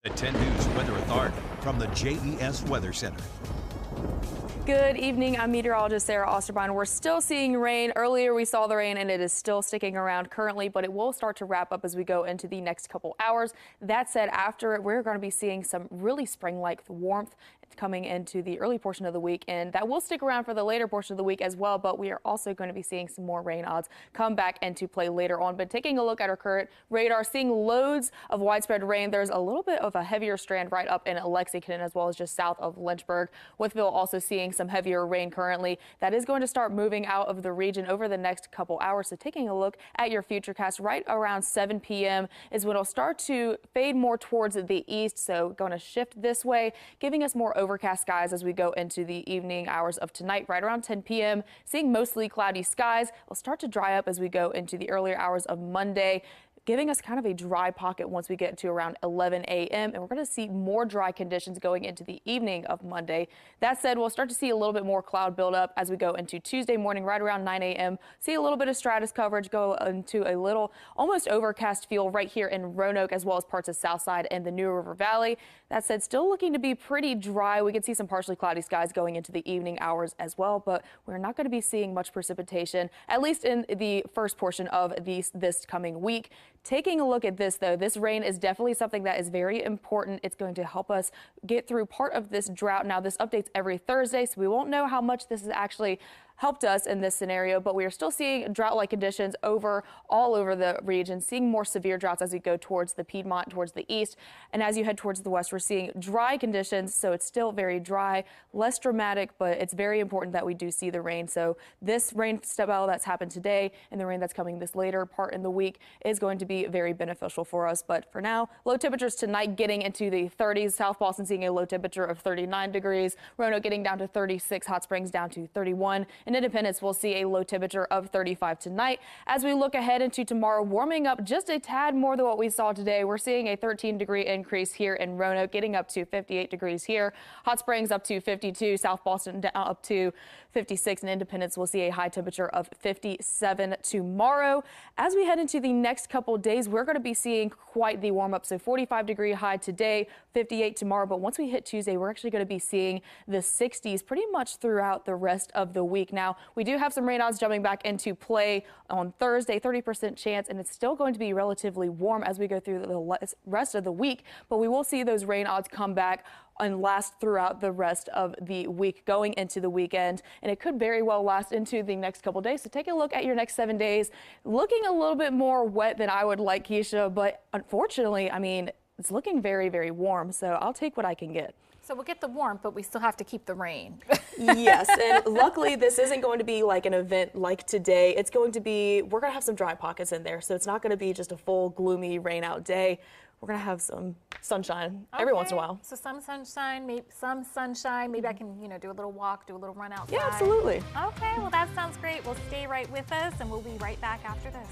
At 10 News Weather Authority from the JES Weather Center. Good evening. I'm meteorologist Sarah Osterbind. We're still seeing rain. Earlier we saw the rain and it is still sticking around currently, but it will start to wrap up as we go into the next couple hours. That said, after it, we're going to be seeing some really spring-like warmth coming into the early portion of the week, and that will stick around for the later portion of the week as well, but we are also going to be seeing some more rain odds come back into play later on. But taking a look at our current radar, seeing loads of widespread rain. There's a little bit of a heavier strand right up in Lexington as well as just south of Lynchburg. Wytheville also seeing some heavier rain currently. That is going to start moving out of the region over the next couple hours. So taking a look at your futurecast, right around 7 p.m. is when it'll start to fade more towards the east. So going to shift this way, giving us more overcast skies as we go into the evening hours of tonight. Right around 10 p.m. seeing mostly cloudy skies. Will start to dry up as we go into the earlier hours of Monday, giving us kind of a dry pocket once we get to around 11 a.m. And we're going to see more dry conditions going into the evening of Monday. That said, we'll start to see a little bit more cloud buildup as we go into Tuesday morning, right around 9 a.m. See a little bit of stratus coverage go into a little almost overcast feel right here in Roanoke, as well as parts of Southside and the New River Valley. That said, still looking to be pretty dry. We could see some partially cloudy skies going into the evening hours as well, but we're not going to be seeing much precipitation, at least in the first portion of this coming week. Taking a look at this, though, this rain is definitely something that is very important. It's going to help us get through part of this drought. Now, this updates every Thursday, so we won't know how much this has actually helped us in this scenario, but we are still seeing drought-like conditions all over the region, seeing more severe droughts as we go towards the Piedmont, towards the east. And as you head towards the west, we're seeing dry conditions, so it's still very dry, less dramatic, but it's very important that we do see the rain. So this rain spell that's happened today and the rain that's coming this later part in the week is going to be very beneficial for us. But for now, low temperatures tonight getting into the 30s. South Boston seeing a low temperature of 39 degrees. Roanoke getting down to 36. Hot Springs down to 31. In Independence, we'll see a low temperature of 35 tonight. As we look ahead into tomorrow, warming up just a tad more than what we saw today. We're seeing a 13-degree increase here in Roanoke, getting up to 58 degrees here. Hot Springs up to 52. South Boston down up to 56. And Independence will see a high temperature of 57 tomorrow. As we head into the next couple days, we're going to be seeing quite the warm up. So 45-degree high today, 58 tomorrow. But once we hit Tuesday, we're actually going to be seeing the 60s pretty much throughout the rest of the week. Now, we do have some rain odds jumping back into play on Thursday, 30% chance, and it's still going to be relatively warm as we go through the rest of the week. But we will see those rain odds come back and last throughout the rest of the week going into the weekend, and it could very well last into the next couple days. So take a look at your next 7 days. Looking a little bit more wet than I would like, Keisha, but unfortunately, I mean, it's looking very, very warm, so I'll take what I can get. So we'll get the warmth, but we still have to keep the rain. Yes, and luckily this isn't going to be like an event like today. It's going to be, we're going to have some dry pockets in there, so it's not going to be just a full gloomy rain out day. We're going to have some sunshine every once in a while. So some sunshine, maybe some sunshine. Maybe I can, do a little walk, do a little run outside. Yeah, absolutely. Okay, well that sounds great. Well, stay right with us and we'll be right back after this.